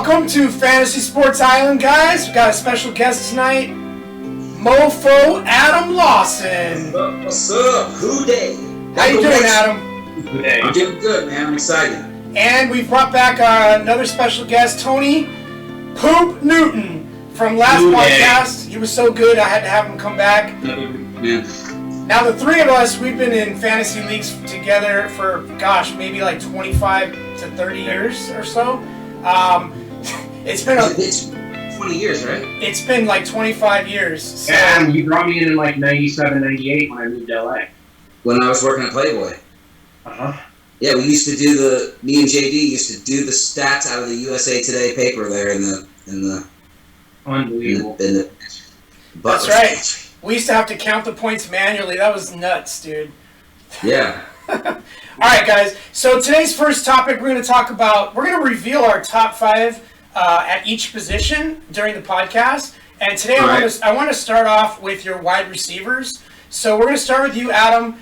Welcome to Fantasy Sports Island, guys. We got a special guest tonight, Mofo Adam Lawson. What's up? Who day? How you doing, Adam? Good day. I'm doing good, man. I'm excited. And we brought back another special guest, Tony Poop Newton from last podcast. He was so good, I had to have him come back. Yeah. Now, the three of us, we've been in fantasy leagues together for, maybe like 25 to 30 years or so. It's been It's 20 years, right? It's been like 25 years. So. Yeah, you brought me in like 97, 98 when I moved to LA. When I was working at Playboy. Uh-huh. Yeah, me and JD used to do the stats out of the USA Today paper there in the Unbelievable. That's right. We used to have to count the points manually. That was nuts, dude. Yeah. All right, guys. So today's first topic, we're going to reveal our top 5 at each position during the podcast. And today I want to start off with your wide receivers. So we're going to start with you, Adam.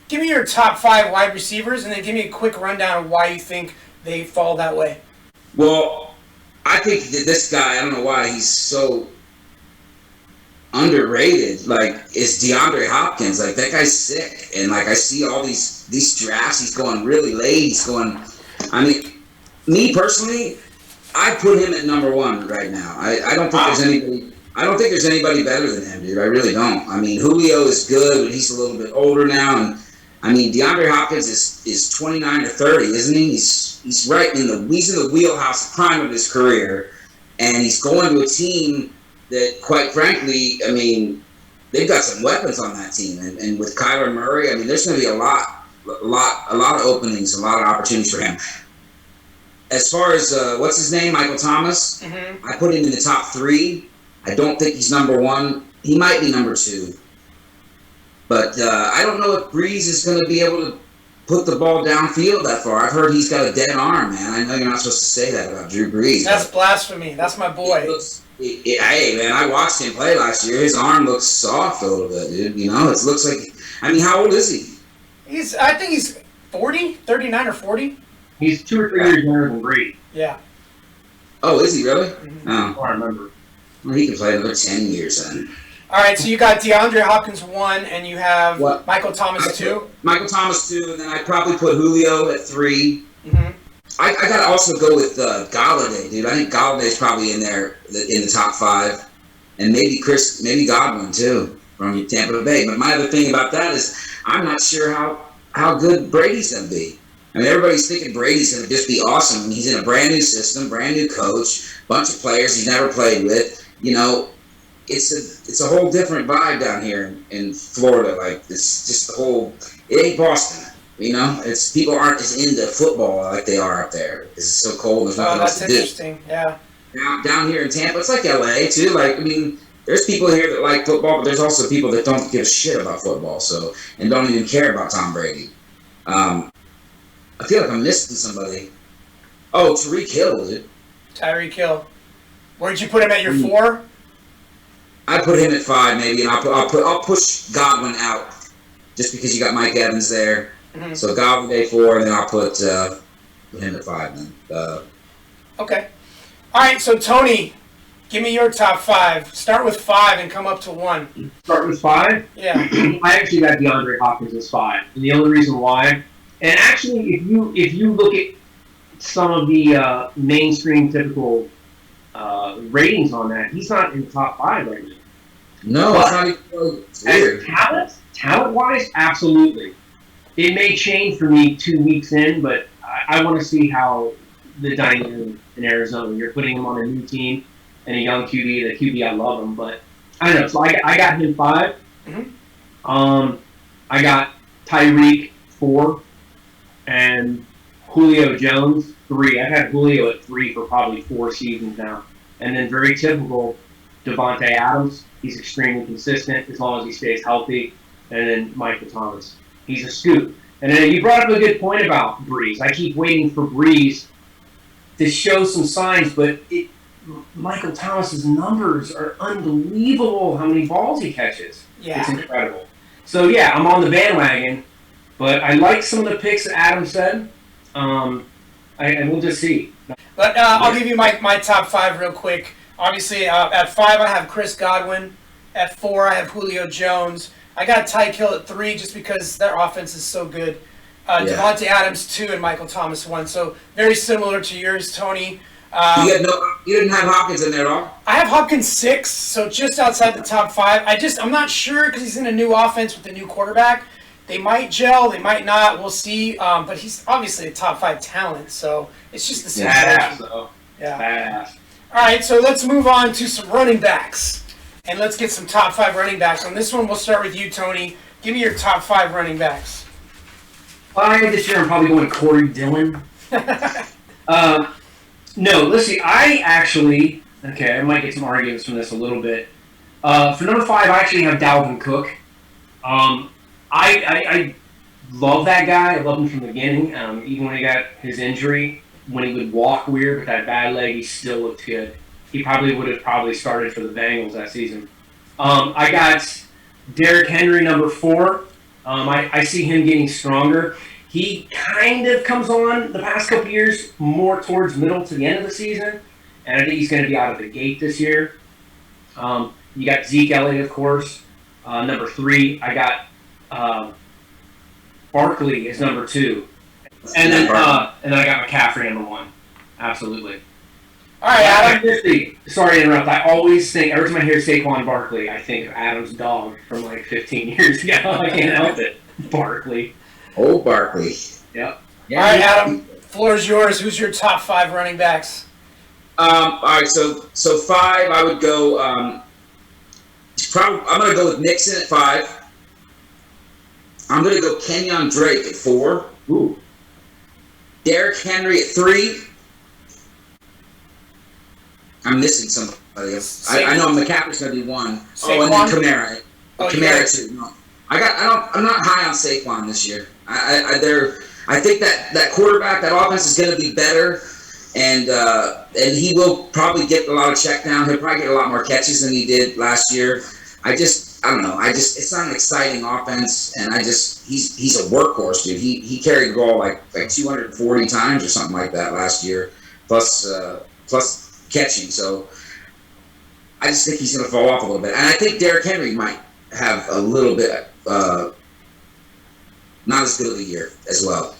Give me your top 5 wide receivers, and then give me a quick rundown of why you think they fall that way. Well, I think that this guy, I don't know why he's so underrated. Like, is Deandre Hopkins. Like, that guy's sick. And, like, I see all these drafts. He's going really late. Me personally, I put him at number 1 right now. I don't think there's anybody better than him, dude. I really don't. I mean, Julio is good, but he's a little bit older now. And I mean, DeAndre Hopkins is 29 or 30, isn't he? He's right in the wheelhouse prime of his career, and he's going to a team that, quite frankly, I mean, they've got some weapons on that team. And with Kyler Murray, I mean, there's going to be a lot of openings, a lot of opportunities for him. As far as what's his name, Michael Thomas, I put him in the top 3. I don't think he's number 1. He might be number 2. But I don't know if Breeze is going to be able to put the ball downfield that far. I've heard he's got a dead arm, man. I know you're not supposed to say that about Drew Brees. That's blasphemy. That's my boy. Hey, man, I watched him play last year. His arm looks soft a little bit, dude. You know, it looks like... I mean, how old is he? I think he's 40, 39 or 40. He's 2 or 3 years younger than Brady. Yeah. Oh, is he really? Oh, I remember. Well, he can play another 10 years then. All right, so you got DeAndre Hopkins 1, and you have Michael Thomas 2. Michael Thomas 2, and then I'd probably put Julio at 3. I got to also go with Galladay, dude. I think Galladay's probably in there in the top 5, and maybe Godwin too from Tampa Bay. But my other thing about that is I'm not sure how good Brady's going to be. I mean, everybody's thinking Brady's going to just be awesome. I mean, he's in a brand new system, brand new coach, bunch of players he's never played with. You know, it's a whole different vibe down here in Florida. Like, it's just the whole. It ain't Boston. You know, it's people aren't as into football like they are up there because it's so cold. There's nothing else to do. That's interesting. Yeah. Down here in Tampa, it's like LA too. Like, I mean, there's people here that like football, but there's also people that don't give a shit about football. So, and don't even care about Tom Brady. I feel like I'm missing somebody. Oh, Tyreek Hill, dude. Tyreek Hill. Where'd you put him at your 4? I put him at 5 maybe, and I'll push Godwin out just because you got Mike Evans there. So Godwin at 4, and then I'll put him at 5 then. Okay. All right, so Tony, give me your top 5. Start with 5 and come up to 1. Start with 5? Yeah. I actually got DeAndre Hopkins as 5, and the only reason why, and actually, if you look at some of the mainstream typical ratings on that, he's not in the top 5 right now. No, but it's not even weird. Talent-wise, absolutely. It may change for me 2 weeks in, but I want to see how the dynamic in Arizona. You're putting him on a new team and a young QB. The QB, I love him, but I don't know. So I got him 5. I got Tyreek 4, and Julio Jones 3. I've had Julio at 3 for probably 4 seasons now. And then very typical, Devonte Adams. He's extremely consistent as long as he stays healthy. And then Michael Thomas. He's a scoop. And then you brought up a good point about Breeze. I keep waiting for Breeze to show some signs, but Michael Thomas's numbers are unbelievable. How many balls he catches? Yeah, it's incredible. So yeah, I'm on the bandwagon, but I like some of the picks that Adam said. And we'll just see. But I'll give you my top 5 real quick. Obviously, at 5 I have Chris Godwin. At 4 I have Julio Jones. I got Tyreek Hill at 3 just because their offense is so good. Devonte Adams 2 and Michael Thomas 1. So very similar to yours, Tony. You didn't have Hopkins in there at all? I have Hopkins 6, so just outside the top 5. I'm not sure because he's in a new offense with a new quarterback. They might gel, they might not. We'll see. But he's obviously a top 5 talent, so it's just the same. Yeah. All right, so let's move on to some running backs, and let's get some top 5 running backs. On this one, we'll start with you, Tony. Give me your top 5 running backs. This year I'm probably going Corey Dillon. No, listen, I might get some arguments from this a little bit. For number 5, I actually have Dalvin Cook. I love that guy. I loved him from the beginning. Even when he got his injury, when he would walk weird with that bad leg, he still looked good. He would have started for the Bengals that season. I got Derrick Henry, number 4. I see him getting stronger. He kind of comes on the past couple years more towards middle to the end of the season, and I think he's going to be out of the gate this year. You got Zeke Elliott, of course. Number 3, I got Barkley is number 2, and then I got McCaffrey number 1. Absolutely. All right, Adam. Sorry to interrupt. I always think every time I hear Saquon Barkley, I think of Adam's dog from like 15 years ago. I can't help it. Barkley. Oh, Barkley. Yep. Yeah. All right, Adam. Floor is yours. Who's your top 5 running backs? All right, so 5, I would go. I'm going to go with Nixon at 5. I'm going to go Kenyon Drake at 4. Ooh. Derrick Henry at 3. I'm missing somebody else. I know McCaffrey's going to be 1. Saquon? Oh, and then Kamara. Kamara too. No. I'm not high on Saquon this year. I think that quarterback, that offense is going to be better, and he will probably get a lot of check down. He'll probably get a lot more catches than he did last year. I don't know. It's not an exciting offense, and he's a workhorse, dude. He carried the ball like 240 times or something like that last year, plus catching. So I just think he's going to fall off a little bit, and I think Derrick Henry might have a little bit not as good of a year as well.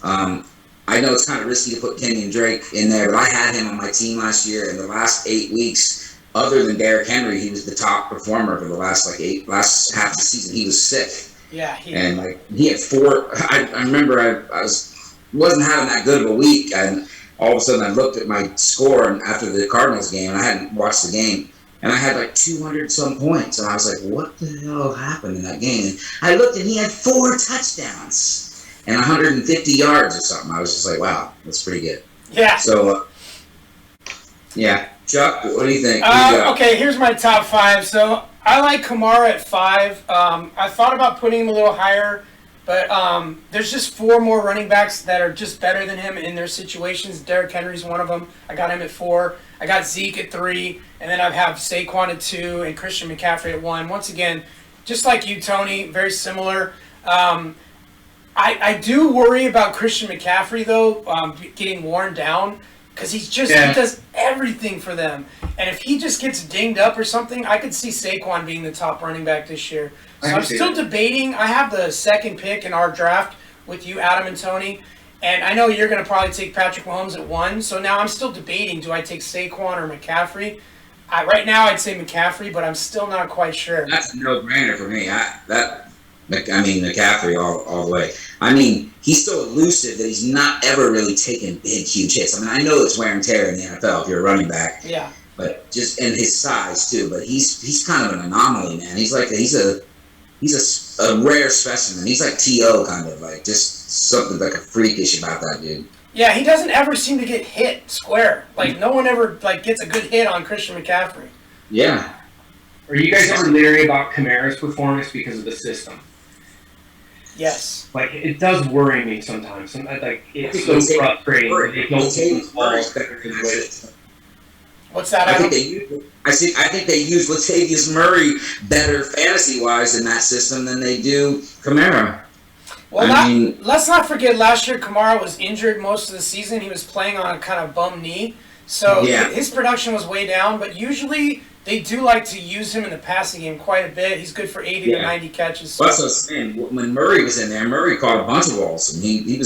I know it's kind of risky to put Kenyon Drake in there, but I had him on my team last year. In the last 8 weeks, other than Derrick Henry, he was the top performer for the last half of the season. He was sick. Yeah. He had 4. I remember I wasn't having that good of a week, and all of a sudden I looked at my score after the Cardinals game, and I hadn't watched the game. And I had like 200 some points, and I was like, "What the hell happened in that game?" And I looked, and he had 4 touchdowns and 150 yards or something. I was just like, "Wow, that's pretty good." Yeah. So, yeah, Chuck, what do you think? Okay, here's my top 5. So I like Kamara at 5. I thought about putting him a little higher, but there's just 4 more running backs that are just better than him in their situations. Derrick Henry's one of them. I got him at 4. I got Zeke at 3, and then I have Saquon at 2 and Christian McCaffrey at 1. Once again, just like you, Tony, very similar. I do worry about Christian McCaffrey, though, getting worn down, because he does everything for them. And if he just gets dinged up or something, I could see Saquon being the top running back this year. So I'm still debating. I have the 2nd pick in our draft with you, Adam and Tony. And I know you're going to probably take Patrick Mahomes at 1, so now I'm still debating, do I take Saquon or McCaffrey? Right now I'd say McCaffrey, but I'm still not quite sure. That's a no-brainer for me. McCaffrey all the way. I mean, he's so elusive that he's not ever really taken big, huge hits. I mean, I know it's wear and tear in the NFL if you're a running back. Yeah. But just in his size too. But he's kind of an anomaly, man. He's a rare specimen. He's like T.O. kind of, like just something like a freakish about that dude. Yeah, he doesn't ever seem to get hit square. Like no one ever gets a good hit on Christian McCaffrey. Yeah. Are you guys ever leery about Kamara's performance because of the system? Yes. Like it does worry me sometimes. It's so frustrating. What's that? I think they use Latavius Murray better fantasy wise in that system than they do Kamara. Well, let's not forget last year Kamara was injured most of the season. He was playing on a kind of bum knee. So his production was way down, but usually they do like to use him in the passing game quite a bit. He's good for 80 to 90 catches. So. Well, that's what I was saying. When Murray was in there, Murray caught a bunch of balls, and he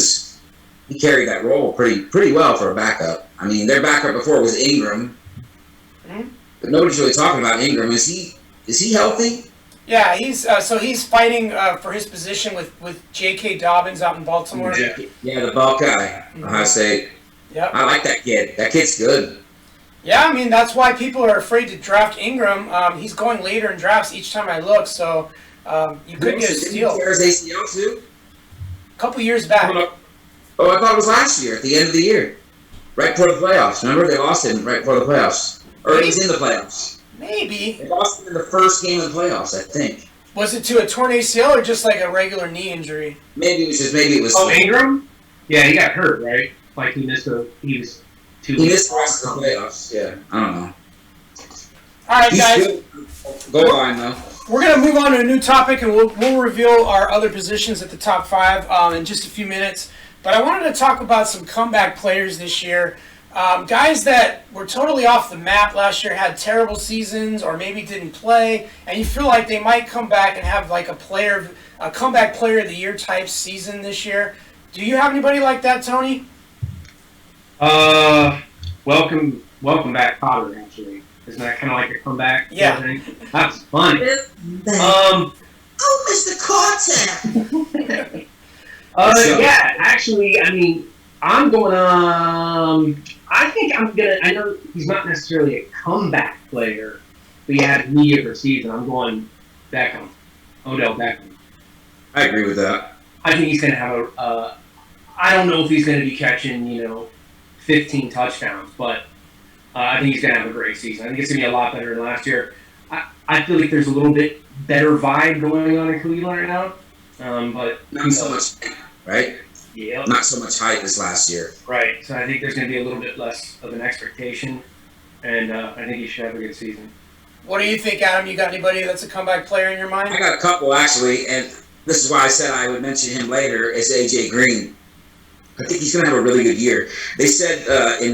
carried that role pretty well for a backup. I mean, their backup before was Ingram, but nobody's really talking about Ingram. Is he healthy? Yeah, he's fighting for his position with J.K. Dobbins out in Baltimore. Yeah, the ball guy, Ohio State. Yep. I like that kid. That kid's good. Yeah, I mean, that's why people are afraid to draft Ingram. He's going later in drafts each time I look, so you could get a steal. Did he tear his ACL too? A couple years back. Oh, I thought it was last year, at the end of the year. Right before the playoffs. Remember, they lost him right before the playoffs. Or he was in the playoffs. Maybe. They lost him in the first game of the playoffs, I think. Was it to a torn ACL or just like a regular knee injury? Maybe it was. Oh, Ingram? Yeah, he got hurt, right? Like he was 2 He weeks. missed the rest of the playoffs. Yeah, I don't know. All right, guys. Go line though. We're going to move on to a new topic, and we'll reveal our other positions at the top 5 in just a few minutes. But I wanted to talk about some comeback players this year. Guys that were totally off the map last year, had terrible seasons, or maybe didn't play, and you feel like they might come back and have like a comeback player of the year type season this year. Do you have anybody like that, Tony? Welcome back, Potter. Actually, isn't that kind of like a comeback? Yeah, that's funny. Mr. Carter. Yeah, actually, I mean, I'm going. I think I'm gonna. I know he's not necessarily a comeback player, but he had a mediocre season. I'm going Beckham, Odell Beckham. I agree with that. I think he's gonna have I don't know if he's gonna be catching 15 touchdowns, but I think he's gonna have a great season. I think it's gonna be a lot better than last year. I feel like there's a little bit better vibe going on in Cleveland right now, but not so much, right? Yeah. Not so much hype as last year. Right. So I think there's going to be a little bit less of an expectation, and I think he should have a good season. What do you think, Adam? You got anybody that's a comeback player in your mind? I got a couple, actually, and this is why I said I would mention him later, is A.J. Green. I think he's going to have a really good year. They said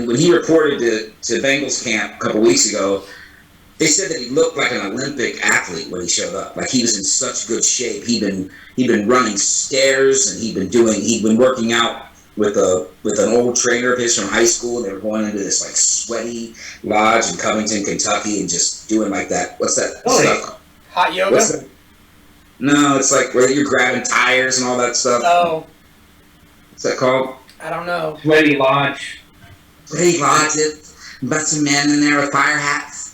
when he reported to Bengals camp a couple weeks ago, they said that he looked like an Olympic athlete when he showed up. Like he was in such good shape. He'd been running stairs, and he'd been working out with an old trainer of his from high school. And they were going into this like sweaty lodge in Covington, Kentucky, and just doing like that. What's that stuff? Hot yoga? No, it's like where you're grabbing tires and all that stuff. Oh. What's that called? I don't know. Sweaty Lodge. Sweaty Lodge. About some men in there with fire hats.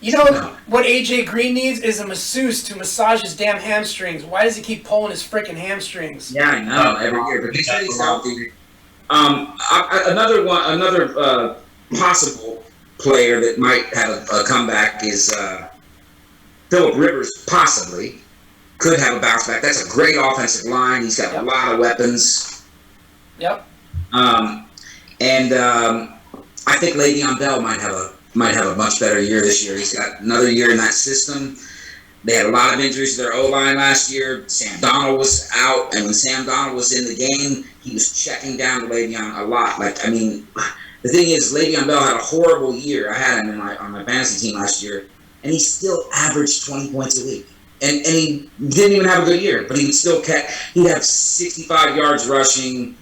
You know what A.J. Green needs is a masseuse to massage his damn hamstrings. Why does he keep pulling his freaking hamstrings? Yeah, I know, every year. But he said he's healthy. Another possible player that might have a comeback is Phillip Rivers, possibly. Could have a bounce back. That's a great offensive line. He's got a lot of weapons. Yep. I think Le'Veon Bell might have a much better year this year. He's got another year in that system. They had a lot of injuries to their O-line last year. Sam Darnold was out, and when Sam Darnold was in the game, he was checking down to Le'Veon a lot. The thing is, Le'Veon Bell had a horrible year. I had him on my fantasy team last year, and he still averaged 20 points a week. And he didn't even have a good year, but he'd have 65 yards rushing,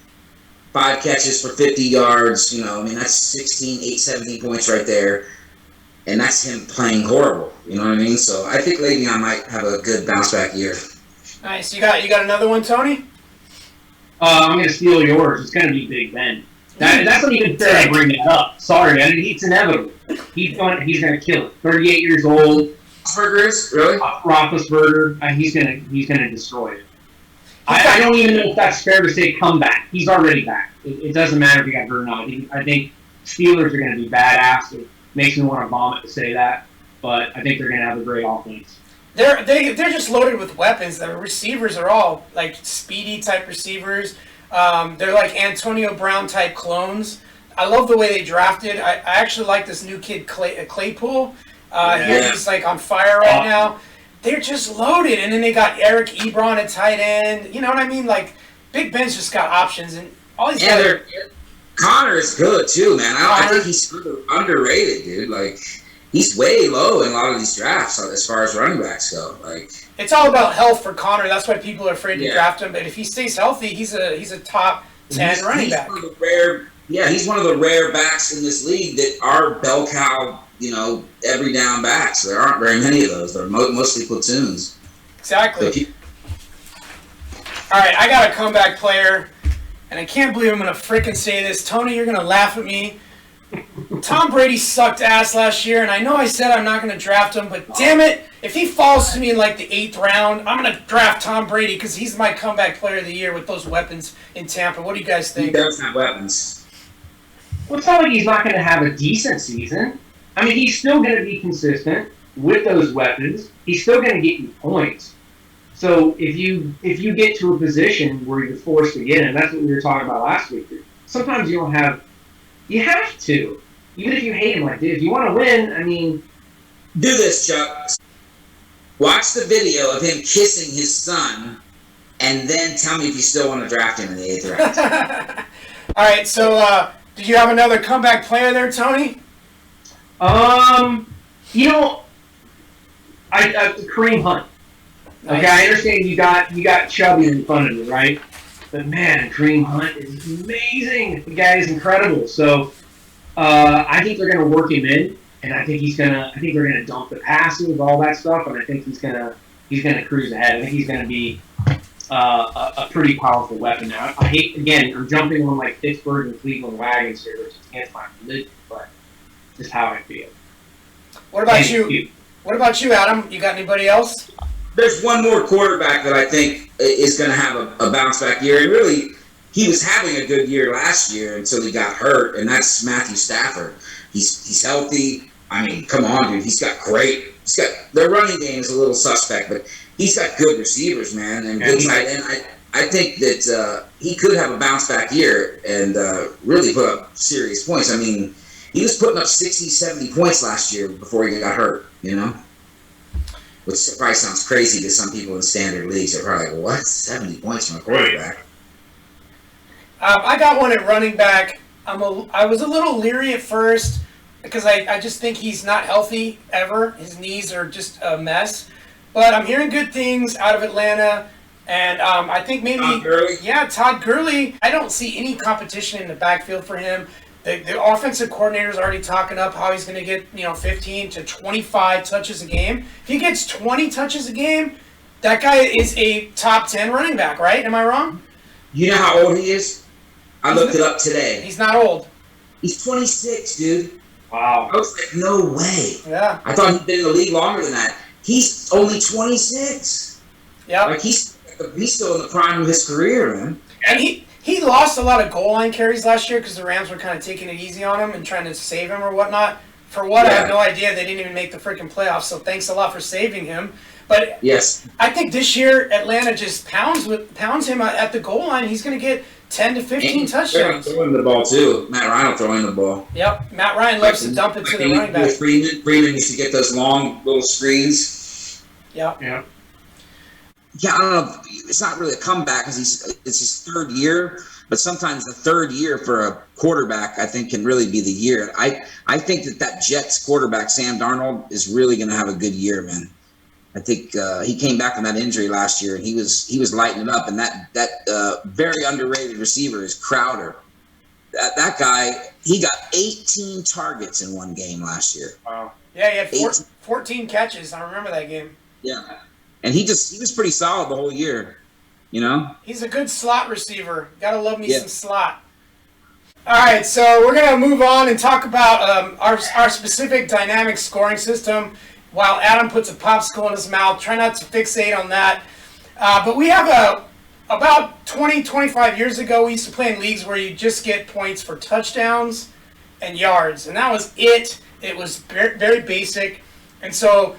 5 catches for 50 yards, that's 17 points right there. And that's him playing horrible, you know what I mean? So I think Le'Veon might have a good bounce back year. Nice. You got another one, Tony? I'm going to steal yours. It's going to be Big Ben. That's not even fair to bring that up. Sorry, it's inevitable. He's going to kill it. 38 years old. Roethlisberger is? Really? Roethlisberger. He's going to destroy it. I don't even know if that's fair to say comeback. He's already back. It doesn't matter if he got hurt or not. I think Steelers are going to be badass. It makes me want to vomit to say that, but I think they're going to have a great offense. They're just loaded with weapons. The receivers are all like speedy type receivers. They're like Antonio Brown type clones. I love the way they drafted. I actually like this new kid Claypool. He's like on fire right now. They're just loaded, and then they got Eric Ebron at tight end. You know what I mean? Like Big Ben's just got options, and all he's Yeah, got. Connor is good too, man. I think he's underrated, dude. Like, he's way low in a lot of these drafts as far as running backs go. Like, It's all about health for Connor. That's why people are afraid to draft him. But if he stays healthy, he's a top 10 running back. He's one of the rare backs in this league that are bell cow, every down backs. There aren't very many of those. They're mostly platoons. Exactly. All right, I got a comeback player, and I can't believe I'm going to freaking say this. Tony, you're going to laugh at me. Tom Brady sucked ass last year, and I know I said I'm not going to draft him, but damn it, if he falls to me in like the 8th round, I'm going to draft Tom Brady because he's my comeback player of the year with those weapons in Tampa. What do you guys think? He does have weapons. Well, it's not like he's not going to have a decent season. I mean, he's still going to be consistent with those weapons. He's still going to get you points. So if you get to a position where you're forced to get in, that's what we were talking about last week. Sometimes you don't have. You have to. Even if you hate him, like, dude, if you want to win, I mean. Do this, Chuck. Watch the video of him kissing his son, and then tell me if you still want to draft him in the 8th round. All right, so did you have another comeback player there, Tony? Kareem Hunt. Nice. Okay, I understand you got Chubby in front of you, right? But man, Kareem Hunt is amazing. The guy is incredible. So I think they're gonna work him in, and I think they're gonna dump the passes, all that stuff, and I think he's gonna cruise ahead. I think he's gonna be a pretty powerful weapon. Now, I'm jumping on like Pittsburgh and Cleveland wagons here, which is against my religion, but just how I feel. What about you? What about you, Adam? You got anybody else? There's one more quarterback that I think is going to have a bounce back year. And really, he was having a good year last year until he got hurt, and that's Matthew Stafford. He's healthy. I mean, come on, dude. Their running game is a little suspect, but he's got good receivers, man, and good tight end. I think that he could have a bounce back year and really put up serious points. I mean, he was putting up 60, 70 points last year before he got hurt, Which probably sounds crazy to some people in standard leagues. They're probably like, what? 70 points from a quarterback? I got one at running back. I was a little leery at first because I just think he's not healthy ever. His knees are just a mess. But I'm hearing good things out of Atlanta. And I think maybe... Todd Gurley? Yeah, Todd Gurley. I don't see any competition in the backfield for him. The offensive coordinator is already talking up how he's going to get 15 to 25 touches a game. If he gets 20 touches a game, that guy is a top 10 running back, right? Am I wrong? You know how old he is? I looked it up today. He's not old. He's 26, dude. Wow. I was like, no way. Yeah. I thought he'd been in the league longer than that. He's only 26. Yeah. Like, he's still in the prime of his career, man. And he lost a lot of goal line carries last year because the Rams were kind of taking it easy on him and trying to save him or whatnot. For what, I have no idea. They didn't even make the freaking playoffs, so thanks a lot for saving him. But yes, I think this year Atlanta just pounds him at the goal line. He's going to get 10 to 15 touchdowns. Throwing the ball, too. Matt Ryan will throw in the ball. Yep. Matt Ryan loves to dump it to the running back. Freeman used to get those long little screens. Yep. Yeah. Yeah, I don't know. It's not really a comeback because it's his 3rd year, but sometimes the 3rd year for a quarterback, I think, can really be the year. I think that Jets quarterback, Sam Darnold, is really going to have a good year, man. I think he came back from that injury last year, and he was lighting it up. And that very underrated receiver is Crowder. That guy, he got 18 targets in one game last year. Wow. Yeah, he had 14 catches. I remember that game. Yeah. And he was pretty solid the whole year, He's a good slot receiver. Gotta love me some slot. All right, so we're gonna move on and talk about our specific dynamic scoring system. While Adam puts a popsicle in his mouth, try not to fixate on that. But we have about 20, 25 years ago, we used to play in leagues where you just get points for touchdowns and yards, and that was it. It was very, very basic, and so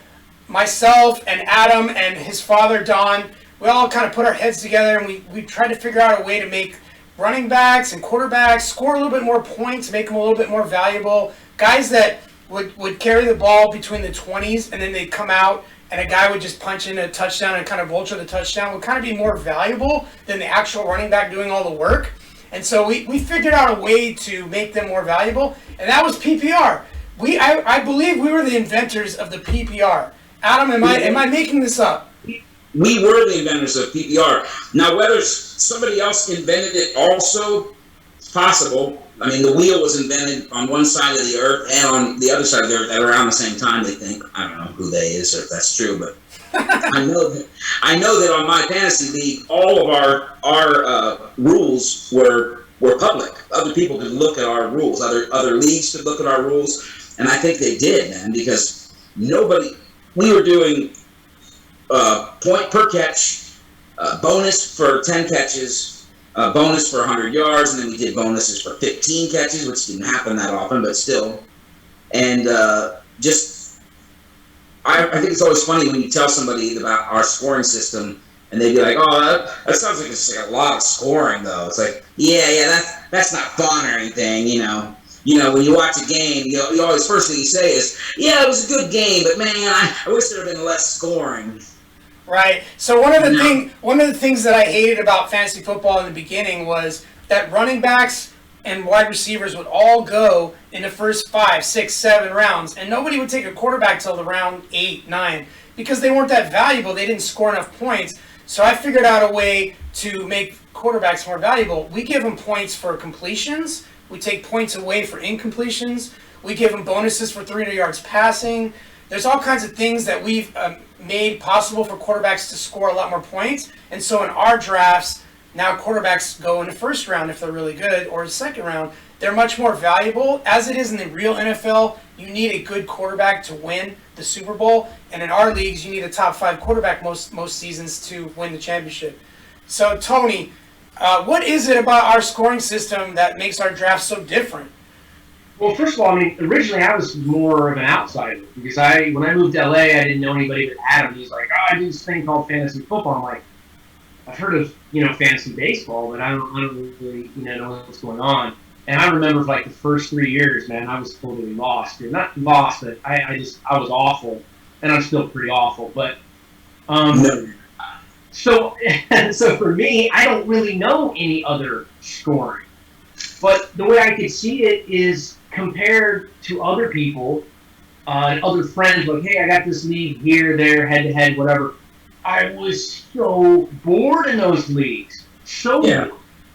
myself and Adam and his father, Don, we all kind of put our heads together and we tried to figure out a way to make running backs and quarterbacks score a little bit more points, make them a little bit more valuable. Guys that would carry the ball between the 20s and then they'd come out and a guy would just punch in a touchdown and kind of vulture the touchdown would kind of be more valuable than the actual running back doing all the work. And so we figured out a way to make them more valuable, and that was PPR. I believe we were the inventors of the PPR. Adam, am I making this up? We were the inventors of PPR. Now, whether somebody else invented it also, it's possible. I mean, the wheel was invented on one side of the earth and on the other side of the earth at around the same time, they think. I don't know who they is or if that's true, but I know that on my fantasy league, all of our rules were public. Other people could look at our rules. Other leagues could look at our rules, and I think they did, man, because we were doing point per catch, bonus for 10 catches, bonus for 100 yards, and then we did bonuses for 15 catches, which didn't happen that often, but still. And I think it's always funny when you tell somebody about our scoring system, and they'd be like, "Oh, that sounds like it's like a lot of scoring, though." It's like, yeah, that's not fun or anything, you know. You know, when you watch a game, you always first thing you say is, "Yeah, it was a good game, but man, I wish there had been less scoring." Right. So one of the things that I hated about fantasy football in the beginning was that running backs and wide receivers would all go in the first 5, 6, 7 rounds, and nobody would take a quarterback till the round 8, 9 because they weren't that valuable. They didn't score enough points. So I figured out a way to make quarterbacks more valuable. We give them points for completions. We take points away for incompletions. We give them bonuses for 300 yards passing. There's all kinds of things that we've made possible for quarterbacks to score a lot more points. And so in our drafts, now quarterbacks go in the first round if they're really good, or the second round. They're much more valuable. As it is in the real NFL, you need a good quarterback to win the Super Bowl. And in our leagues, you need a top 5 quarterback most seasons to win the championship. So, Tony, what is it about our scoring system that makes our draft so different? Well, first of all, I mean, originally I was more of an outsider because when I moved to LA, I didn't know anybody but Adam. He's like, "Oh, I do this thing called fantasy football." I'm like, I've heard of fantasy baseball, but I don't really know what's going on. And I remember for like the first 3 years, man, I was totally lost. Not lost, but I was awful, and I'm still pretty awful. But so for me, I don't really know any other scoring. But the way I could see it is compared to other people, other friends, like, hey, I got this league here, there, head-to-head, whatever. I was so bored in those leagues. Bored.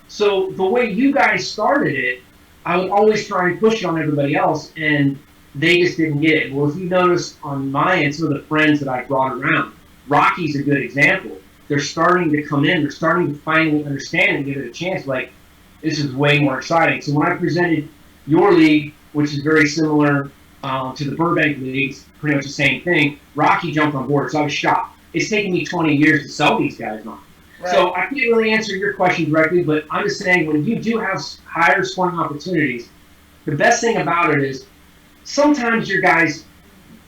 So the way you guys started it, I would always try and push it on everybody else, and they just didn't get it. Well, if you notice on my end, some of the friends that I brought around, Rocky's a good example. They're starting to come in. They're starting to finally understand and give it a chance. Like, this is way more exciting. So when I presented your league, which is very similar to the Burbank League, it's pretty much the same thing, Rocky jumped on board, so I was shocked. It's taken me 20 years to sell these guys on. Right. So I can't really answer your question directly, but I'm just saying when you do have higher scoring opportunities, the best thing about it is sometimes your guys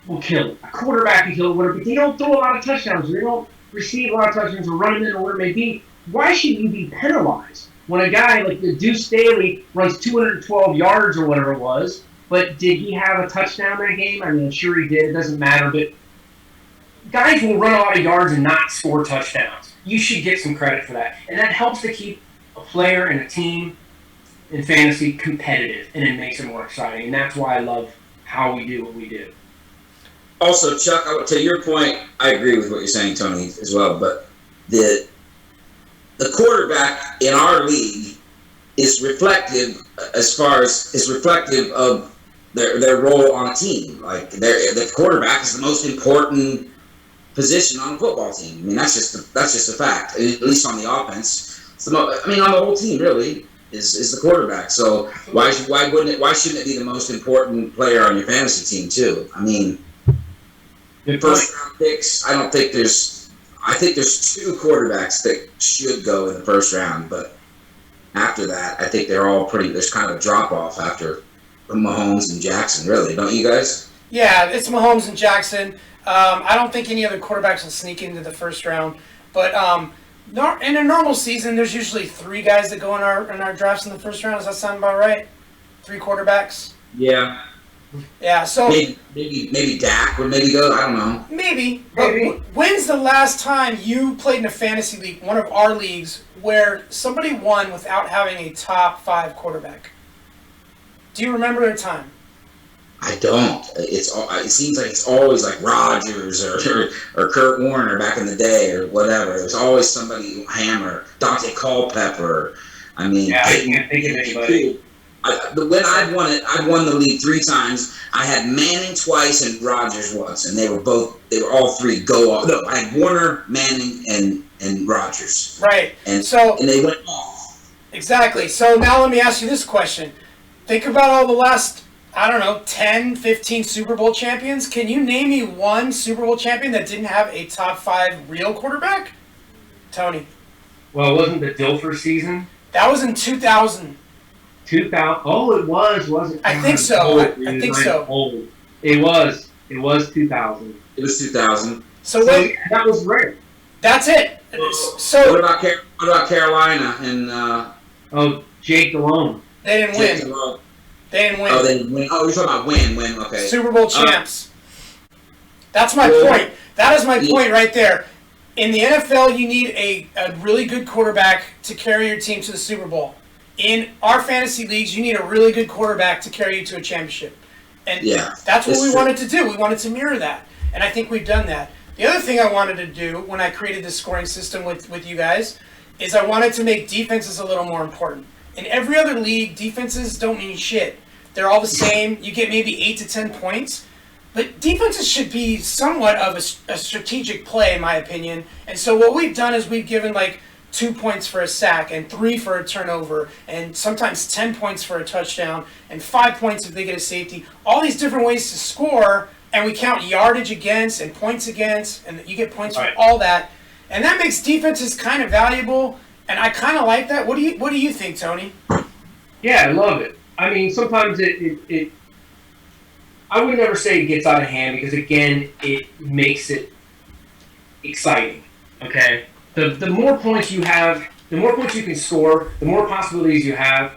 will kill it. A quarterback can kill it, whatever, but they don't throw a lot of touchdowns, or they don't receive a lot of touchdowns, or run them in, or whatever it may be. Why should you be penalized when a guy like the Deuce Staley runs 212 yards or whatever it was, but did he have a touchdown that game? I mean, I'm sure he did. It doesn't matter, but guys will run a lot of yards and not score touchdowns. You should get some credit for that. And that helps to keep a player and a team in fantasy competitive, and it makes it more exciting. And that's why I love how we do what we do. Also, Chuck, to your point, I agree with what you're saying, Tony, as well. But the quarterback in our league is reflective of their role on a team. Like the quarterback is the most important position on a football team. I mean, that's just a fact. At least on the offense, on the whole team really is the quarterback. So why shouldn't it be the most important player on your fantasy team too? I mean, first round picks. I think there's 2 quarterbacks that should go in the first round, but after that, I think they're all pretty. There's kind of a drop off after Mahomes and Jackson. Really, don't you guys? Yeah, it's Mahomes and Jackson. I don't think any other quarterbacks will sneak into the first round. But in a normal season, there's usually 3 guys that go in our drafts in the first round. Does that sound about right? 3 quarterbacks? Yeah. Yeah, so maybe Dak would maybe go. I don't know. Maybe. But when's the last time you played in a fantasy league, one of our leagues, where somebody won without having a top 5 quarterback? Do you remember a time? I don't. It seems like it's always like Rodgers or Kurt Warner back in the day or whatever. There's always somebody hammer. Dante Culpepper. I mean, yeah, I can't think of anybody. When I'd won the league 3 times. I had Manning twice and Rodgers once, and they were all 3 go off. No, I had Warner, Manning, and Rodgers. Right. And they went off. Exactly. So now let me ask you this question. Think about all the last, 10, 15 Super Bowl champions. Can you name me one Super Bowl champion that didn't have a top 5 real quarterback? Tony. Well, wasn't the Dilfer season? That was in 2000. 2000. Oh, it was, wasn't it? I think so. I think so. Old. It was 2000. It was 2000. So that was rare. That's it. So what about Carolina and Jake Delhomme? They didn't win. They didn't win. Oh, they didn't win. Oh, you're talking about win. Okay. Super Bowl champs. That's my point. That is my point right there. In the NFL, you need a really good quarterback to carry your team to the Super Bowl. In our fantasy leagues, you need a really good quarterback to carry you to a championship. And that's what we wanted to do. We wanted to mirror that. And I think we've done that. The other thing I wanted to do when I created this scoring system with you guys is I wanted to make defenses a little more important. In every other league, defenses don't mean shit. They're all the same. You get maybe 8 to 10 points. But defenses should be somewhat of a strategic play, in my opinion. And so what we've done is we've given 2 points for a sack and 3 for a turnover and sometimes 10 points for a touchdown and 5 points if they get a safety. All these different ways to score, and we count yardage against and points against, and you get points for all that. And that makes defenses kind of valuable, and I kind of like that. What do you think, Tony? Yeah, I love it. I mean, sometimes it I would never say it gets out of hand because, again, it makes it exciting, okay? The more points you have, the more points you can score, the more possibilities you have,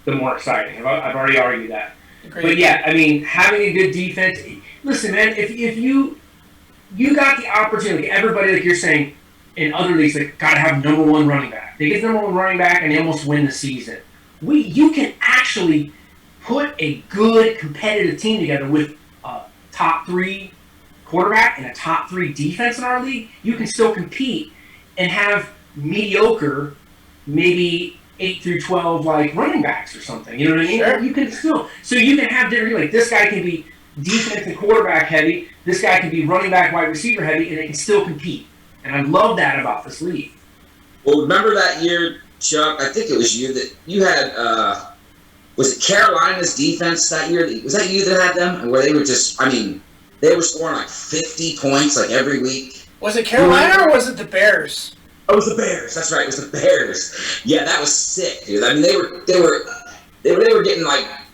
the more exciting. I've already argued that. Agreed. But, yeah, I mean, having a good defense – listen, man, if you got the opportunity, everybody, like you're saying, in other leagues, got to have number 1 running back. They get number 1 running back, and they almost win the season. You can actually put a good competitive team together with a top 3 quarterback and a top 3 defense in our league. You can still compete and have mediocre, maybe 8 through 12 running backs or something. You know what I mean? Sure. You can still, so you can have different, this guy can be defense and quarterback heavy, this guy can be running back, wide receiver heavy, and they can still compete. And I love that about this league. Well, remember that year, Chuck? I think it was you that you had. Was it Carolina's defense that year? Was that you that had them? Where they were just, they were scoring 50 points every week. Was it Carolina or was it the Bears? Oh, it was the Bears. That's right. It was the Bears. Yeah, that was sick, dude. They were getting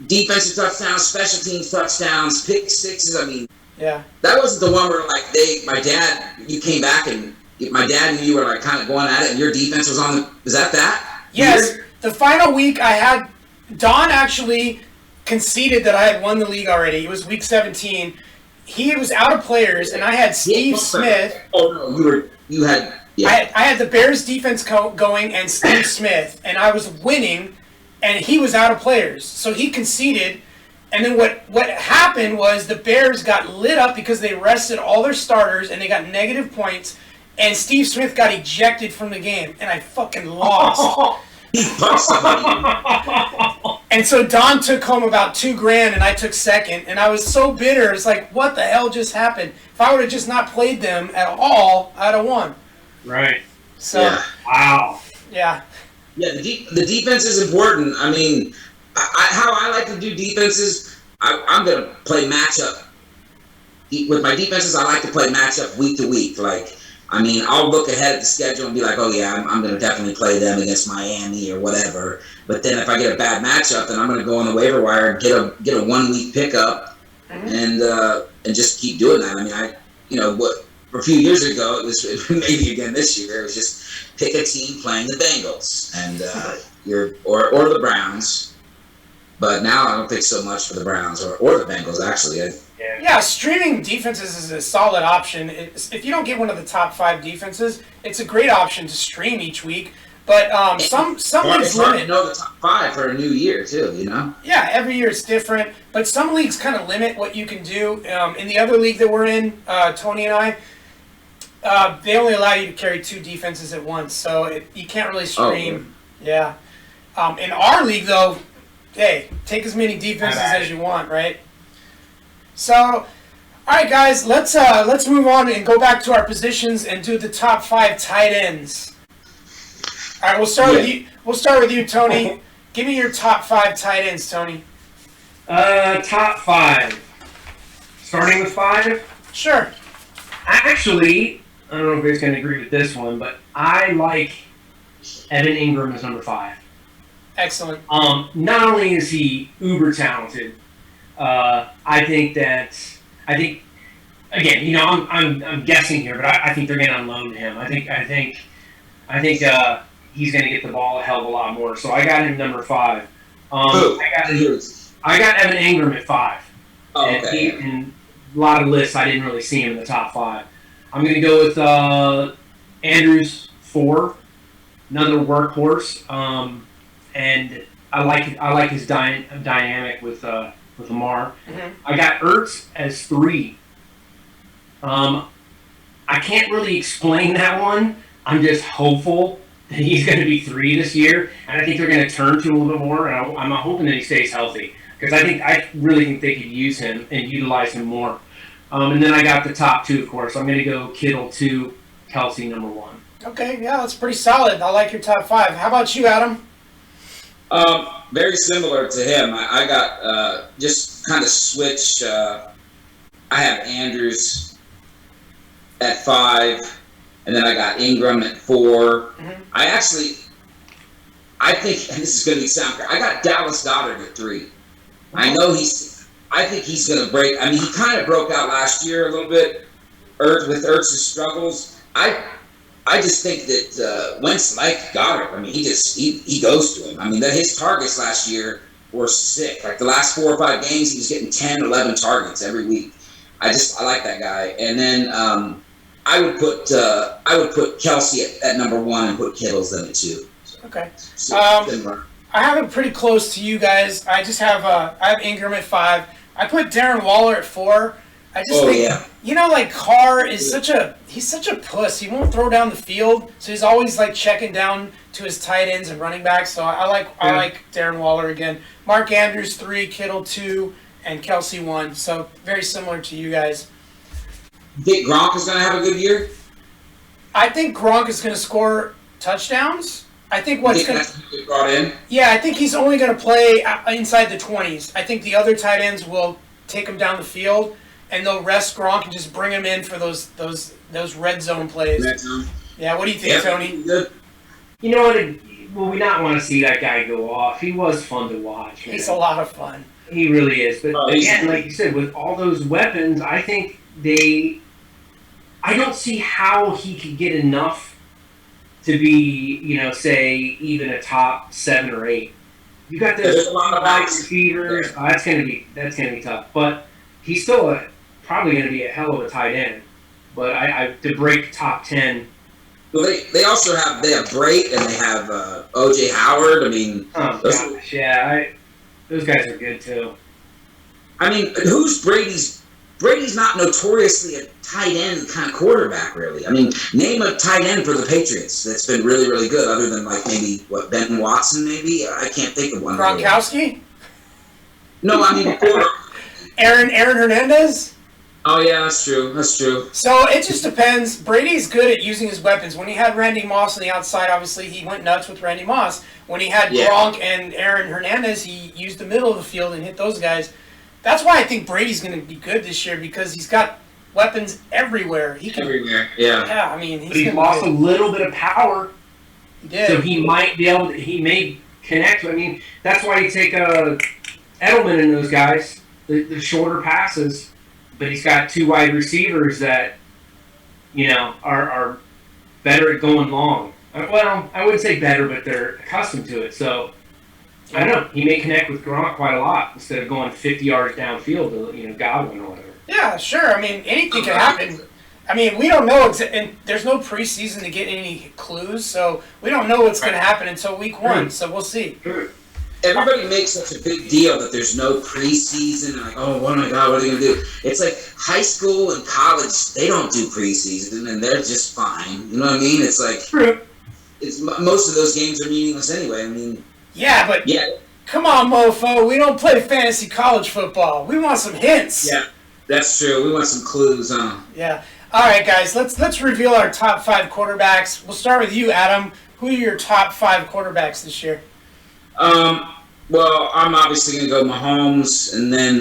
defensive touchdowns, special teams touchdowns, pick sixes. Yeah. That wasn't the one where you came back and my dad and you were kind of going at it, and your defense was on. Was that? Yes. The final week I had. Don actually conceded that I had won the league already. It was week 17. He was out of players, and I had Steve Smith. Oh no, you had. Yeah. I had the Bears defense going and Steve Smith, and I was winning, and he was out of players. So he conceded, and then what happened was the Bears got lit up because they rested all their starters, and they got negative points, and Steve Smith got ejected from the game, and I fucking lost. And so Don took home about $2,000 and I took second, and I was so bitter. It's what the hell just happened? If I would have just not played them at all, I'd have won. Right. So wow. Yeah. Yeah, the defense is important. How I like to do defenses, I'm gonna play matchup. With my defenses, I like to play matchup week to week. I'll look ahead at the schedule and be like, oh yeah, I'm going to definitely play them against Miami or whatever. But then if I get a bad matchup, then I'm going to go on the waiver wire and get a 1 week pickup, and just keep doing that. A few years ago it was maybe again this year. It was just pick a team playing the Bengals and or the Browns, But now I don't think so much for the Browns or the Bengals, actually. Yeah, streaming defenses is a solid option. If you don't get one of the top 5 defenses, it's a great option to stream each week. But some leagues it's hard to limit. know the top 5 for a new year too, Yeah, every year it's different. But some leagues kind of limit what you can do. In the other league that we're in, Tony and I, they only allow you to carry 2 defenses at once, so you can't really stream. Oh, yeah. In our league, though, hey, take as many defenses as you want, right? So, all right, guys, let's move on and go back to our positions and do the top 5 tight ends. All right, we'll start with you. We'll start with you, Tony. Give me your top 5 tight ends, Tony. Top 5. Starting with 5? Sure. Actually, I don't know if you guys can agree with this one, but I like Evan Ingram as number 5. Excellent. Not only is he uber talented, I think again, I'm guessing here, but I think they're going to unload him. I think he's going to get the ball a hell of a lot more. So I got him number 5. I got Evan Ingram at 5. Oh, okay. And in a lot of lists, I didn't really see him in the top 5. I'm going to go with Andrews 4, another workhorse. And I like his dynamic with Lamar. Mm-hmm. I got Ertz as 3. I can't really explain that one. I'm just hopeful that he's going to be 3 this year, and I think they're going to turn to him a little bit more. And I'm hoping that he stays healthy because I really think they could use him and utilize him more. And then I got the top 2, of course. I'm going to go Kittle 2, Kelsey number 1. Okay, yeah, that's pretty solid. I like your top 5. How about you, Adam? Very similar to him. I got just kind of switched. I have Andrews at 5, and then I got Ingram at 4. Mm-hmm. I think, and this is going to sound good, I got Dallas Goedert at 3. I think he's going to break. I mean, he kind of broke out last year a little bit with Ertz's struggles. I just think that Wentz liked Goddard. I mean, he goes to him. I mean, his targets last year were sick. Like the last 4 or 5 games, he was getting 10, 11 targets every week. I like that guy. And then I would put Kelsey at number 1 and put Kittle's then at 2. Okay. So, I have it pretty close to you guys. I just have I have Ingram at 5. I put Darren Waller at 4. I just think, Carr is such a puss. He won't throw down the field, so he's always checking down to his tight ends and running backs. So I like Darren Waller again. Mark Andrews 3, Kittle 2, and Kelsey 1. So very similar to you guys. You think Gronk is going to have a good year? I think Gronk is going to score touchdowns. I think what's going to brought in. Yeah, I think he's only going to play inside the 20s. I think the other tight ends will take him down the field. And they'll rest Gronk and just bring him in for those red zone plays. Red zone. Yeah, what do you think, Tony? Good. You know what? Will we not want to see that guy go off? He was fun to watch. Man. He's a lot of fun. He really is. But again, like you said, with all those weapons, I think I don't see how he could get enough to be, say, even a top 7 or 8. You got this wide receivers. That's gonna be tough. But he's still probably going to be a hell of a tight end, but to break top 10. Well, they also have Brait and they have O.J. Howard. I mean, those guys are good too. I mean, who's Brady's? Brady's not notoriously a tight end kind of quarterback, really. I mean, name a tight end for the Patriots that's been really, really good, other than maybe Ben Watson, maybe. I can't think of one. Gronkowski? No, I mean before. Aaron Hernandez? Oh, yeah, that's true. So it just depends. Brady's good at using his weapons. When he had Randy Moss on the outside, obviously he went nuts with Randy Moss. When he had Gronk and Aaron Hernandez, he used the middle of the field and hit those guys. That's why I think Brady's going to be good this year, because he's got weapons everywhere. Everywhere, yeah. Yeah, I mean, he lost a little bit of power. He did. So he may connect. I mean, that's why you take Edelman and those guys, the shorter passes. But he's got 2 wide receivers that, are better at going long. Well, I wouldn't say better, but they're accustomed to it. So I don't know. He may connect with Gronk quite a lot instead of going 50 yards downfield to Godwin or whatever. Yeah, sure. I mean, anything can happen. I mean, we don't know, and there's no preseason to get any clues, so we don't know what's going to happen until week 1, so we'll see. Everybody makes such a big deal that there's no preseason. Like, oh my God, what are they going to do? It's like high school and college, they don't do preseason, and they're just fine. You know what I mean? It's like, most of those games are meaningless anyway. I mean, yeah, but come on, mofo. We don't play fantasy college football. We want some hints. Yeah, that's true. We want some clues, huh? Yeah. All right, guys, let's reveal our top 5 quarterbacks. We'll start with you, Adam. Who are your top 5 quarterbacks this year? Well, I'm obviously going to go Mahomes and then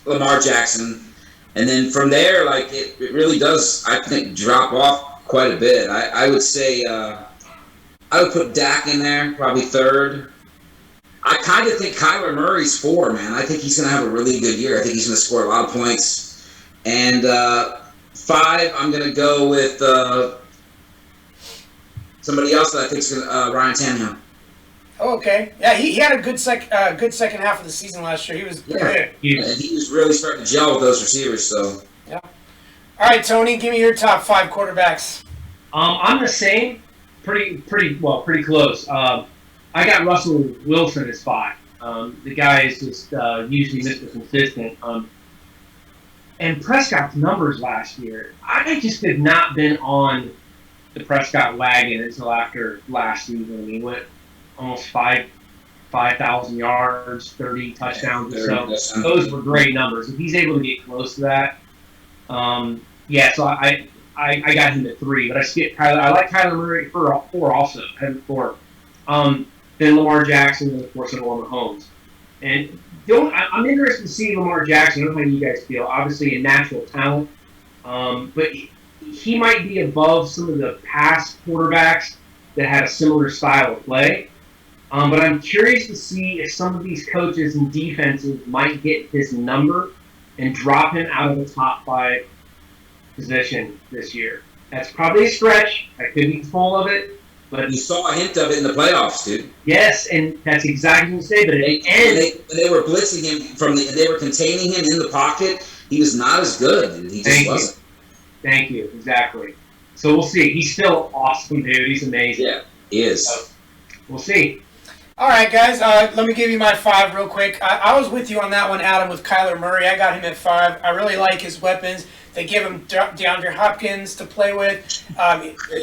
Lamar Jackson. And then from there, like, it really does, I think, drop off quite a bit. I would say I would put Dak in there, probably 3rd. I kind of think Kyler Murray's 4, man. I think he's going to have a really good year. I think he's going to score a lot of points. And 5, I'm going to go with somebody else that I think is going to Ryan Tannehill. Oh, okay. Yeah, he had a good second half of the season last year. He was good. And he was really starting to gel with those receivers. So yeah. All right, Tony, give me your top 5 quarterbacks. I'm the same. Pretty close. I got Russell Wilson as 5. The guy is just usually Mr. Consistent. And Prescott's numbers last year, I just have not been on the Prescott wagon until after last season. He went almost 5,000 yards, 30 touchdowns or so. Those were great numbers. If he's able to get close to that, so I got him at 3, but I skipped Kyler. I like Kyler Murray for 4 also. I have 4. Then Lamar Jackson, and of course, Mahomes. And I'm interested to see Lamar Jackson. I don't know how you guys feel. Obviously, a natural talent, but he might be above some of the past quarterbacks that had a similar style of play. But I'm curious to see if some of these coaches and defenses might get his number and drop him out of the top 5 position this year. That's probably a stretch. I could be full of it. But you saw a hint of it in the playoffs, dude. Yes, and that's exactly what you say. But at the end, they were blitzing him they were containing him in the pocket. He was not as good, dude. He just wasn't. Thank you. Exactly. So we'll see. He's still awesome, dude. He's amazing. Yeah, he is. So, we'll see. All right, guys, let me give you my 5 real quick. I was with you on that one, Adam, with Kyler Murray. I got him at 5. I really like his weapons. They give him Deandre Hopkins to play with.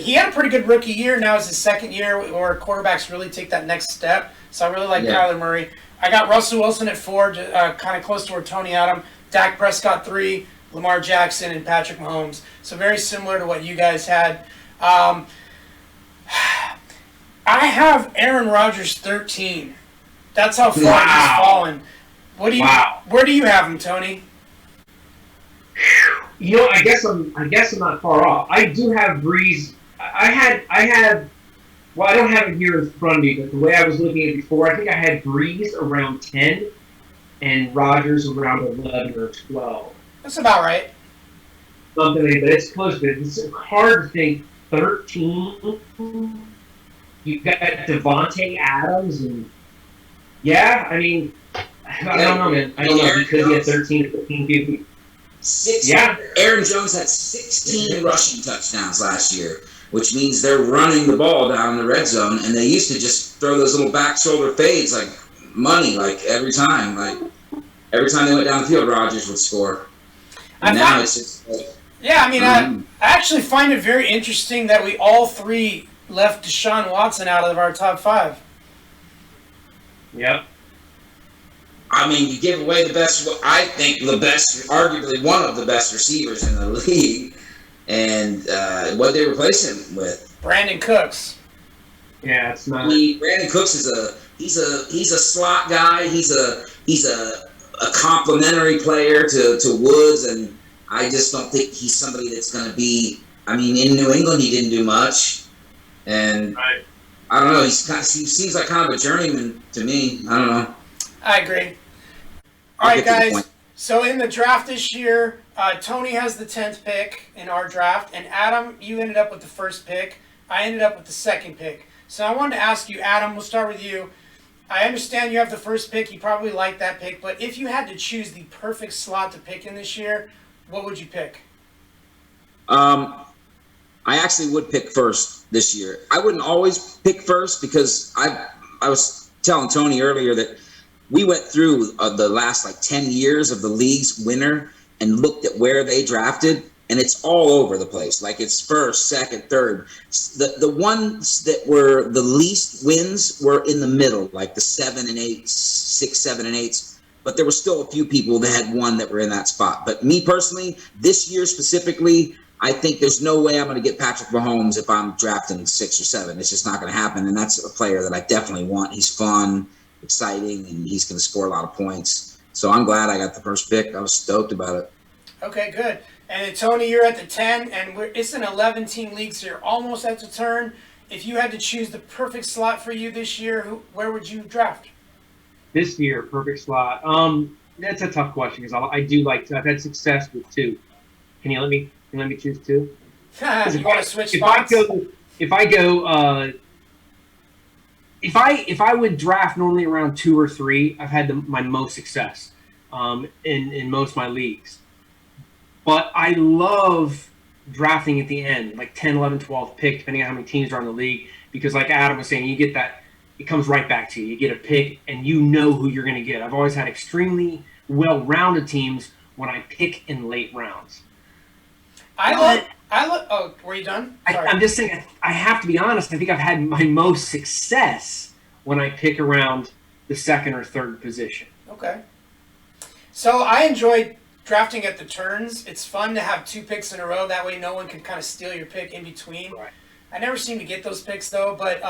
He had a pretty good rookie year. Now it's his 2nd year where quarterbacks really take that next step. So I really like Kyler Murray. I got Russell Wilson at 4, kind of close to where Tony had him. Dak Prescott 3, Lamar Jackson, and Patrick Mahomes. So very similar to what you guys had. I have Aaron Rodgers 13. That's how far he's fallen. Where do you have him, Tony? I guess I'm not far off. I do have Breeze. I don't have it here in front of me, but the way I was looking at it before, I think I had Breeze around 10 and Rodgers around 11 or 12. That's about right. Something like that, but it's close to it. It's hard to think 13. You've got Devonte Adams, and I don't know, man. I don't know. He could be at 13 or 15 people. Aaron Jones had 16 rushing touchdowns last year, which means they're running the ball down the red zone, and they used to just throw those little back shoulder fades like money, like every time. Like every time they went down the field, Rodgers would score. And now it's just I actually find it very interesting that we all 3 left Deshaun Watson out of our top 5. Yep. I mean, you give away arguably one of the best receivers in the league, and what they replace him with? Brandon Cooks. Yeah, it's not. Brandon Cooks is he's a slot guy. He's a complimentary player to Woods, and I just don't think he's somebody that's going to be. I mean, in New England, he didn't do much, and I don't know. He seems like kind of a journeyman to me. I don't know. I agree. All right, guys. So in the draft this year, Tony has the 10th pick in our draft, and Adam, you ended up with the 1st pick. I ended up with the 2nd pick. So I wanted to ask you, Adam, we'll start with you. I understand you have the first pick. You probably like that pick. But if you had to choose the perfect slot to pick in this year, what would you pick? I actually would pick first this year. I wouldn't always pick first because I was telling Tony earlier that we went through the last 10 years of the league's winner and looked at where they drafted, and it's all over the place. Like it's first, second, third. The ones that were the least wins were in the middle, like the 7 and 8, 6, 7 and 8s. But there were still a few people that had one that were in that spot. But me personally, this year specifically, I think there's no way I'm going to get Patrick Mahomes if I'm drafting 6 or 7. It's just not going to happen. And that's a player that I definitely want. He's fun, exciting, and he's going to score a lot of points. So I'm glad I got the first pick. I was stoked about it. Okay, good. And then, Tony, you're at the 10, and it's an 11-team league, so you're almost at the turn. If you had to choose the perfect slot for you this year, where would you draft? This year, perfect slot. That's a tough question because I've had success with 2. Can you let me choose 2? You want to switch spots? If I would draft normally around 2 or 3, I've had my most success in most of my leagues. But I love drafting at the end, like 10, 11, 12 pick, depending on how many teams are in the league. Because like Adam was saying, you get that, it comes right back to you. You get a pick, and you know who you're going to get. I've always had extremely well-rounded teams when I pick in late rounds. Oh, were you done? Sorry. I'm just saying, I have to be honest. I think I've had my most success when I pick around the second or third position. Okay. So I enjoyed drafting at the turns. It's fun to have 2 picks in a row. That way no one can kind of steal your pick in between. Right. I never seem to get those picks, though. But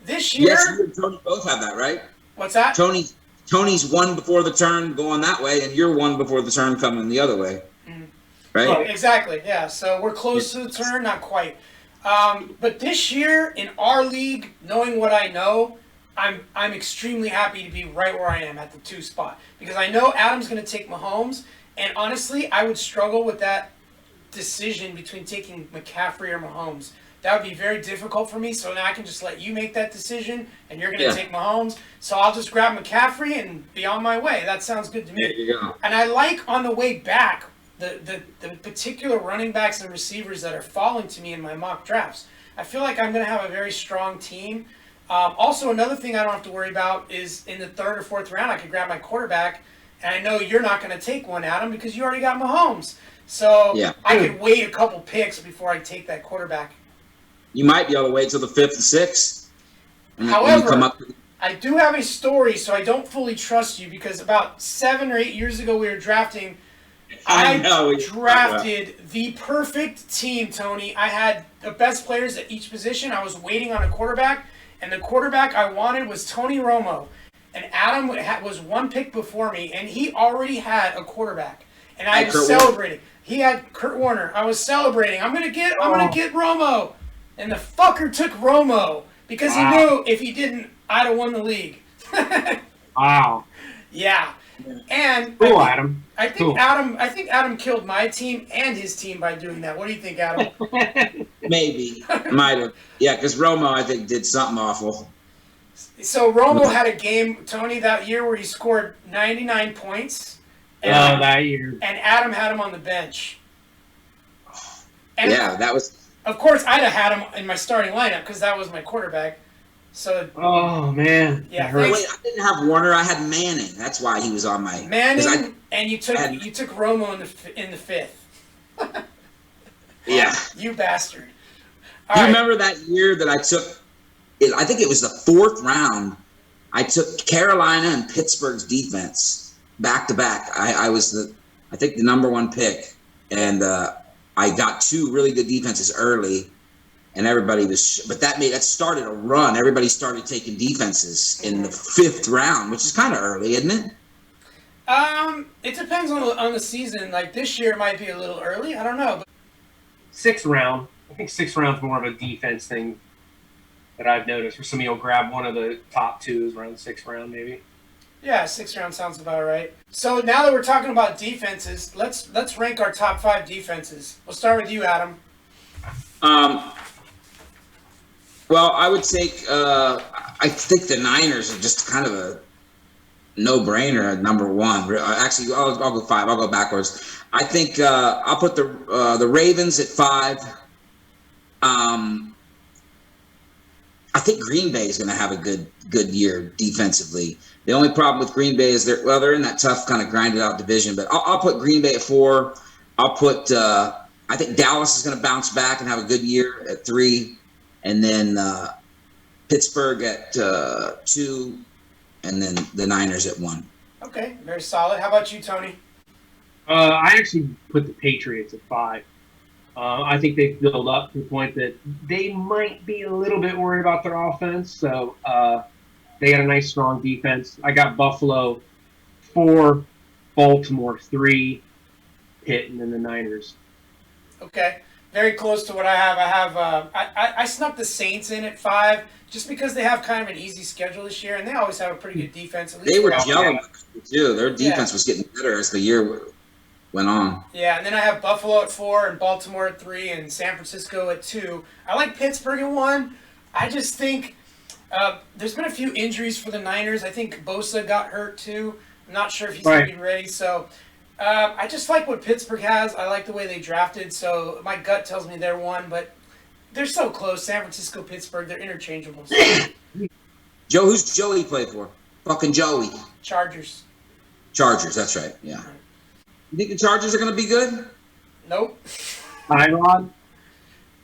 this year... Yes, you and Tony both have that, right? What's that? Tony's one before the turn going that way, and you're one before the turn coming the other way. Right? Oh, exactly, yeah. So we're close to the turn, not quite. But this year, in our league, knowing what I know, I'm extremely happy to be right where I am at the 2 spot. Because I know Adam's going to take Mahomes, and honestly, I would struggle with that decision between taking McCaffrey or Mahomes. That would be very difficult for me, so now I can just let you make that decision, and you're going to take Mahomes. So I'll just grab McCaffrey and be on my way. That sounds good to me. There you go. And I like, on the way back, the particular running backs and receivers that are falling to me in my mock drafts. I feel like I'm going to have a very strong team. Also, another thing I don't have to worry about is in the 3rd or 4th round, I could grab my quarterback, and I know you're not going to take one, Adam, because you already got Mahomes. So I could wait a couple picks before I take that quarterback. You might be able to wait till the 5th and 6th. However, I do have a story, so I don't fully trust you, because about 7 or 8 years ago we were drafting. I drafted the perfect team, Tony. I had the best players at each position. I was waiting on a quarterback, and the quarterback I wanted was Tony Romo. And Adam was 1 pick before me, and he already had a quarterback. And I was celebrating. He had Kurt Warner. I was celebrating. I'm gonna get Romo. And the fucker took Romo because he knew if he didn't, I'd have won the league. Wow. Yeah. And cool, Adam. I think Adam killed my team and his team by doing that. What do you think, Adam? Maybe. Might have. Yeah, because Romo, I think, did something awful. So Romo had a game, Tony, that year where he scored 99 points. And, that year. And Adam had him on the bench. And that was... Of course, I'd have had him in my starting lineup because that was my quarterback. So. Oh, man. Yeah. Wait, I didn't have Warner. I had Manning. That's why he was on my... Manning, and you took Romo in the 5th. Yeah. You bastard. Do you remember that year that I took... I think it was the 4th round. I took Carolina and Pittsburgh's defense back-to-back. I was I think the number 1 pick. And I got 2 really good defenses early. And everybody was, but that started a run. Everybody started taking defenses in the 5th round, which is kind of early, isn't it? It depends on the season. Like this year, it might be a little early. I don't know. 6th round. I think 6th round's more of a defense thing that I've noticed. Where somebody will grab one of the top 2s around the 6th round, maybe. Yeah, 6th round sounds about right. So now that we're talking about defenses, let's rank our top 5 defenses. We'll start with you, Adam. Well, I would take. I think the Niners are just kind of a no-brainer at number one. Actually, I'll go 5. I'll go backwards. I think I'll put the Ravens at 5. I think Green Bay is going to have a good year defensively. The only problem with Green Bay is they're in that tough kind of grinded out division. But I'll put Green Bay at 4. I'll put I think Dallas is going to bounce back and have a good year at 3, and then Pittsburgh at 2, and then the Niners at 1. Okay, very solid. How about you, Tony? I actually put the Patriots at 5. I think they've built up to the point that they might be a little bit worried about their offense. So they got a nice, strong defense. I got Buffalo 4, Baltimore 3, Pitt, and then the Niners. Okay, very close to what I have. I snuck the Saints in at 5 just because they have kind of an easy schedule this year, and they always have a pretty good defense. At least they were gelling too. Their defense was getting better as the year went on. Yeah, and then I have Buffalo at 4 and Baltimore at 3 and San Francisco at 2. I like Pittsburgh at 1. I just think there's been a few injuries for the Niners. I think Bosa got hurt too. I'm not sure if he's going to be ready. So I just like what Pittsburgh has. I like the way they drafted. So my gut tells me they're 1, but they're so close. San Francisco, Pittsburgh, they're interchangeable. Joe, who's Joey play for? Fucking Joey. Chargers, that's right. Yeah. You think the Chargers are going to be good? Nope. Tyrod?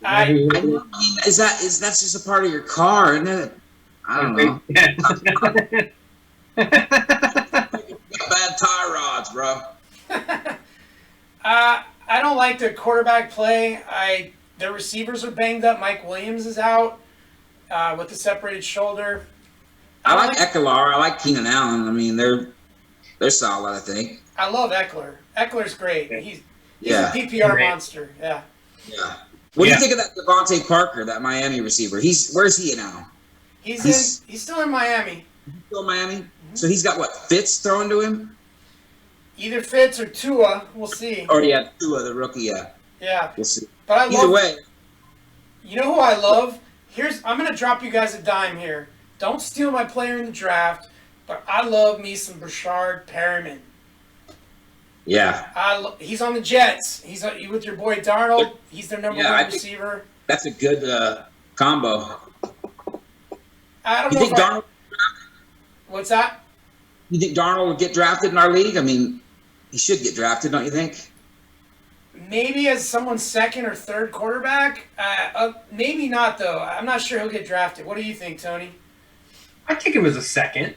I mean, is that's just a part of your car, isn't it? I don't know. Bad tie rods, bro. I don't like the quarterback play. Their receivers are banged up. Mike Williams is out with the separated shoulder. I like Ekeler. I like Keenan Allen. I mean, they're solid, I think. I love Ekeler. Eckler's great. He's a PPR monster. Yeah. Yeah. What do you think of that Devonte Parker, that Miami receiver? Where's he now? He's still in Miami. Still in Miami? Mm-hmm. So he's got what, Fitz thrown to him? Either Fitz or Tua. We'll see. Or yeah, Tua, the rookie. Yeah. Yeah. We'll see. But Either way. You know who I love? I'm gonna drop you guys a dime here. Don't steal my player in the draft, but I love me some Brashard Perriman. Yeah. He's on the Jets. He's with your boy Darnold. He's their number 1 receiver. That's a good combo. I don't know. You think Darnold? What's that? You think Darnold will get drafted in our league? I mean, he should get drafted, don't you think? Maybe as someone's 2nd or 3rd quarterback. Maybe not though. I'm not sure he'll get drafted. What do you think, Tony? I think it was a 2nd.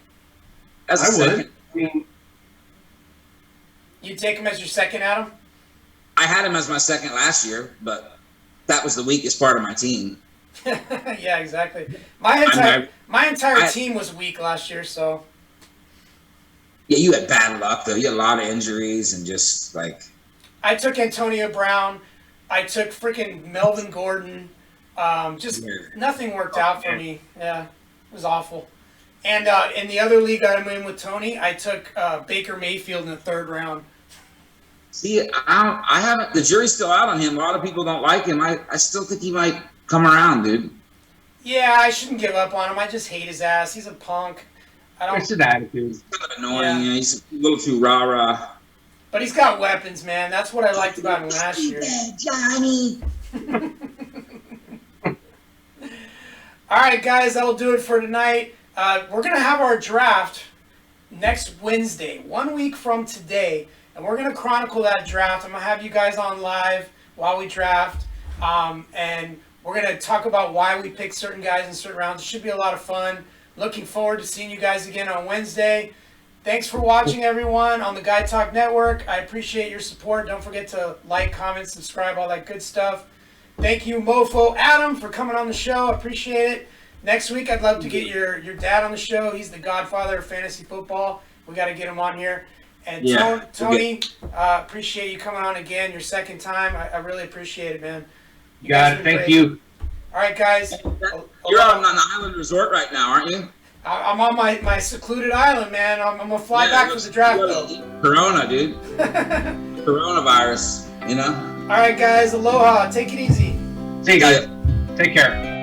As a second. Would. I mean, You take him as your 2nd, Adam? I had him as my 2nd last year, but that was the weakest part of my team. Yeah, exactly. My entire team was weak last year, so. Yeah, you had bad luck though. You had a lot of injuries and just like. I took Antonio Brown. I took freaking Melvin Gordon. Nothing worked out for me. Yeah, it was awful. And in the other league I'm in with Tony, I took Baker Mayfield in the 3rd round. See, I haven't. The jury's still out on him. A lot of people don't like him. I still think he might come around, dude. Yeah, I shouldn't give up on him. I just hate his ass. He's a punk. It's an attitude. He's kind of annoying. Yeah. He's a little too rah-rah. But he's got weapons, man. That's what I liked about him last year. Johnny. All right, guys, that'll do it for tonight. We're going to have our draft next Wednesday, 1 week from today. And we're going to chronicle that draft. I'm going to have you guys on live while we draft. And we're going to talk about why we pick certain guys in certain rounds. It should be a lot of fun. Looking forward to seeing you guys again on Wednesday. Thanks for watching, everyone, on the Guy Talk Network. I appreciate your support. Don't forget to like, comment, subscribe, all that good stuff. Thank you, Mofo Adam, for coming on the show. I appreciate it. Next week, I'd love to get your dad on the show. He's the godfather of fantasy football. We got to get him on here. And Tony, appreciate you coming on again, your 2nd time. I really appreciate it, man. You got it. Thank you. All right, guys. You're on an island resort right now, aren't you? I'm on my secluded island, man. I'm going to fly back for the draft, though. Corona, dude. Coronavirus, you know? All right, guys. Aloha. Take it easy. See you guys. Take care.